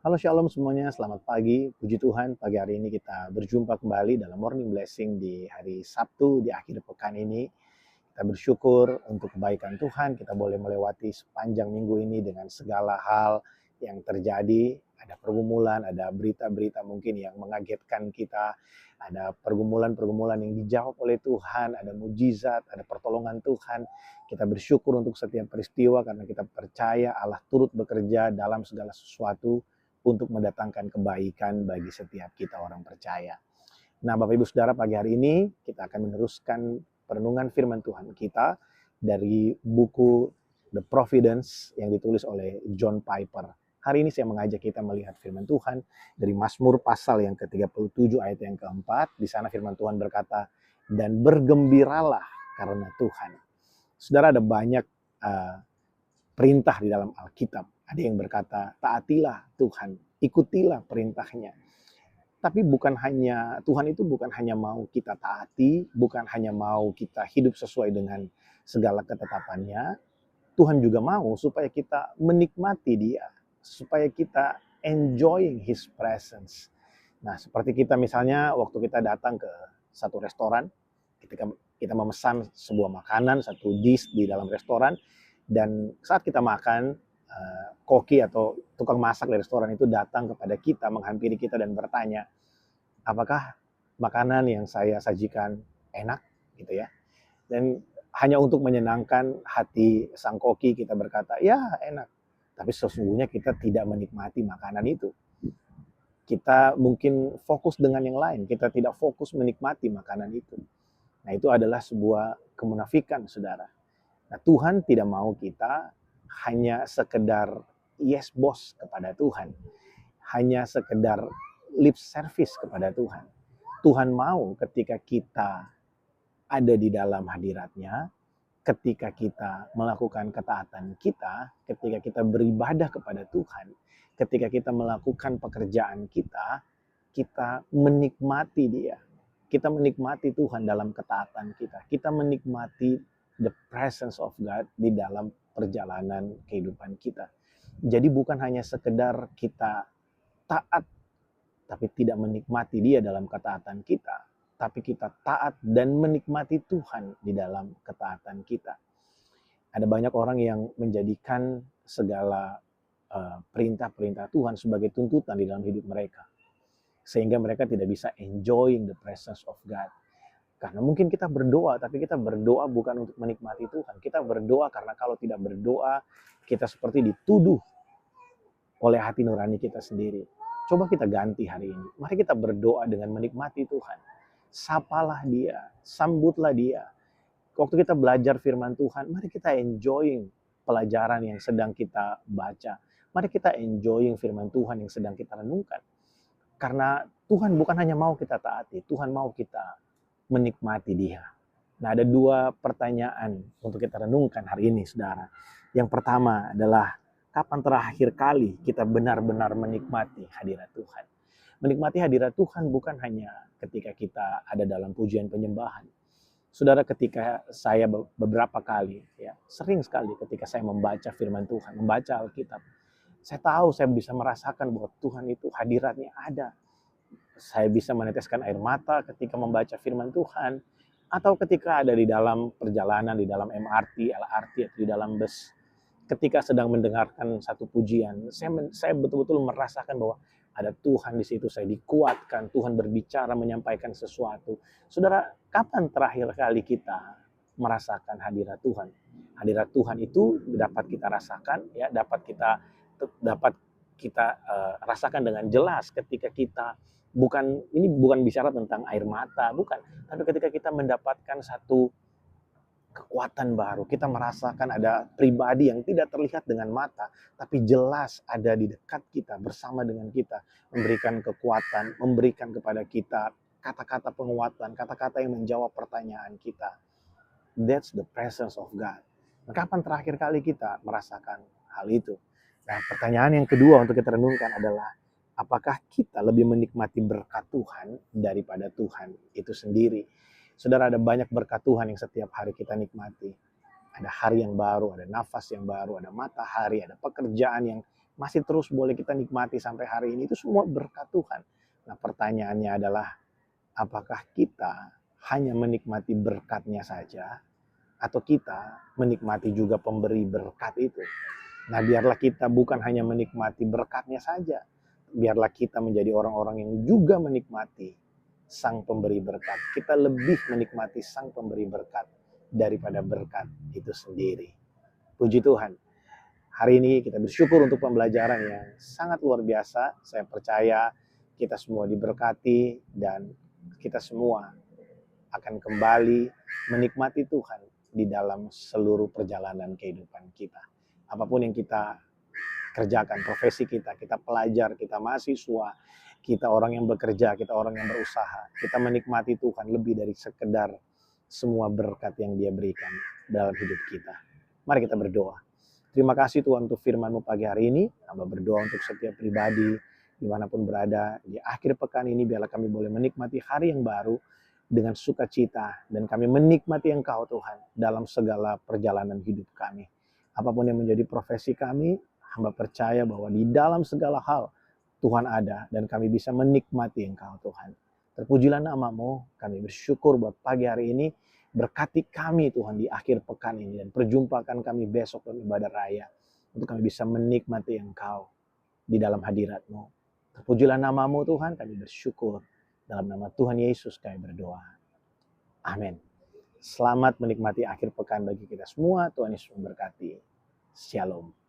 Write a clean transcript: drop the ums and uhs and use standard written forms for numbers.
Halo Shalom semuanya, selamat pagi. Puji Tuhan, pagi hari ini kita berjumpa kembali dalam Morning Blessing di hari Sabtu, di akhir pekan ini. Kita bersyukur untuk kebaikan Tuhan, kita boleh melewati sepanjang minggu ini dengan segala hal yang terjadi. Ada pergumulan, ada berita-berita mungkin yang mengagetkan kita, ada pergumulan-pergumulan yang dijawab oleh Tuhan, ada mujizat, ada pertolongan Tuhan. Kita bersyukur untuk setiap peristiwa karena kita percaya Allah turut bekerja dalam segala sesuatu untuk mendatangkan kebaikan bagi setiap kita orang percaya. Nah, Bapak Ibu Saudara, pagi hari ini kita akan meneruskan perenungan firman Tuhan kita dari buku The Providence yang ditulis oleh John Piper. Hari ini saya mengajak kita melihat firman Tuhan dari Mazmur pasal yang ke-37 ayat yang keempat. Di sana firman Tuhan berkata, dan bergembiralah karena Tuhan. Saudara, ada banyak perintah di dalam Alkitab. Ada yang berkata, taatilah Tuhan, ikutilah perintahnya. Tapi Tuhan itu bukan hanya mau kita taati, bukan hanya mau kita hidup sesuai dengan segala ketetapannya. Tuhan juga mau supaya kita menikmati Dia, supaya kita enjoying His presence. Nah, seperti kita misalnya waktu kita datang ke satu restoran, ketika kita memesan sebuah makanan, satu dish di dalam restoran, dan saat kita makan, koki atau tukang masak dari restoran itu datang kepada kita, menghampiri kita dan bertanya, apakah makanan yang saya sajikan enak, gitu ya. Dan hanya untuk menyenangkan hati sang koki kita berkata, ya enak. Tapi sesungguhnya kita tidak menikmati makanan itu. Kita mungkin fokus dengan yang lain, kita tidak fokus menikmati makanan itu. Nah, itu adalah sebuah kemunafikan, saudara. Nah, Tuhan tidak mau kita hanya sekedar yes boss kepada Tuhan. Hanya sekedar lip service kepada Tuhan. Tuhan mau ketika kita ada di dalam hadiratnya, ketika kita melakukan ketaatan kita, ketika kita beribadah kepada Tuhan, ketika kita melakukan pekerjaan kita, kita menikmati Dia. Kita menikmati Tuhan dalam ketaatan kita. Kita menikmati the presence of God di dalam perjalanan kehidupan kita. Jadi bukan hanya sekedar kita taat, tapi tidak menikmati Dia dalam ketaatan kita. Tapi kita taat dan menikmati Tuhan di dalam ketaatan kita. Ada banyak orang yang menjadikan segala perintah-perintah Tuhan sebagai tuntutan di dalam hidup mereka. Sehingga mereka tidak bisa enjoying the presence of God. Karena mungkin kita berdoa, tapi kita berdoa bukan untuk menikmati Tuhan. Kita berdoa karena kalau tidak berdoa, kita seperti dituduh oleh hati nurani kita sendiri. Coba kita ganti hari ini. Mari kita berdoa dengan menikmati Tuhan. Sapalah Dia, sambutlah Dia. Waktu kita belajar firman Tuhan, mari kita enjoying pelajaran yang sedang kita baca. Mari kita enjoying firman Tuhan yang sedang kita renungkan. Karena Tuhan bukan hanya mau kita taati, Tuhan mau kita menikmati Dia. Nah, ada dua pertanyaan untuk kita renungkan hari ini, saudara. Yang pertama adalah, kapan terakhir kali kita benar-benar menikmati hadirat Tuhan? Menikmati hadirat Tuhan bukan hanya ketika kita ada dalam pujian penyembahan. Saudara, ketika saya beberapa kali, ya, sering sekali ketika saya membaca firman Tuhan, membaca Alkitab, saya tahu saya bisa merasakan bahwa Tuhan itu hadiratnya ada. Saya bisa meneteskan air mata ketika membaca firman Tuhan, atau ketika ada di dalam perjalanan, di dalam MRT, LRT, atau di dalam bus, ketika sedang mendengarkan satu pujian, saya betul-betul merasakan bahwa ada Tuhan di situ, saya dikuatkan, Tuhan berbicara, menyampaikan sesuatu. Saudara, kapan terakhir kali kita merasakan hadirat Tuhan? Hadirat Tuhan itu dapat kita rasakan, ya, dapat kita rasakan dengan jelas ketika kita ini bukan bicara tentang air mata, bukan. Tapi ketika kita mendapatkan satu kekuatan baru, kita merasakan ada pribadi yang tidak terlihat dengan mata, tapi jelas ada di dekat kita, bersama dengan kita, memberikan kekuatan, memberikan kepada kita kata-kata penguatan, kata-kata yang menjawab pertanyaan kita. That's the presence of God. Nah, kapan terakhir kali kita merasakan hal itu? Nah, pertanyaan yang kedua untuk kita renungkan adalah, apakah kita lebih menikmati berkat Tuhan daripada Tuhan itu sendiri? Saudara, ada banyak berkat Tuhan yang setiap hari kita nikmati. Ada hari yang baru, ada nafas yang baru, ada matahari, ada pekerjaan yang masih terus boleh kita nikmati sampai hari ini, itu semua berkat Tuhan. Nah, pertanyaannya adalah, apakah kita hanya menikmati berkatnya saja, atau kita menikmati juga pemberi berkat itu? Nah, biarlah kita bukan hanya menikmati berkatnya saja, biarlah kita menjadi orang-orang yang juga menikmati sang pemberi berkat. Kita lebih menikmati sang pemberi berkat daripada berkat itu sendiri. Puji Tuhan. Hari ini kita bersyukur untuk pembelajaran yang sangat luar biasa. Saya percaya kita semua diberkati dan kita semua akan kembali menikmati Tuhan di dalam seluruh perjalanan kehidupan kita. Apapun yang kita kerjakan, profesi kita, kita pelajar, kita mahasiswa, kita orang yang bekerja, kita orang yang berusaha, kita menikmati Tuhan lebih dari sekedar semua berkat yang Dia berikan dalam hidup kita. Mari kita berdoa. Terima kasih Tuhan untuk firman-Mu pagi hari ini. Hamba berdoa untuk setiap pribadi dimanapun berada di akhir pekan ini, biarlah kami boleh menikmati hari yang baru dengan sukacita, dan kami menikmati Engkau Tuhan dalam segala perjalanan hidup kami. Apapun yang menjadi profesi kami, hamba percaya bahwa di dalam segala hal Tuhan ada dan kami bisa menikmati Engkau Tuhan. Terpujilah nama-Mu, kami bersyukur buat pagi hari ini. Berkati kami Tuhan di akhir pekan ini, dan perjumpakan kami besok dalam ibadah raya, untuk kami bisa menikmati Engkau di dalam hadirat-Mu. Terpujilah nama-Mu Tuhan, kami bersyukur. Dalam nama Tuhan Yesus kami berdoa. Amin. Selamat menikmati akhir pekan bagi kita semua. Tuhan Yesus memberkati. Shalom.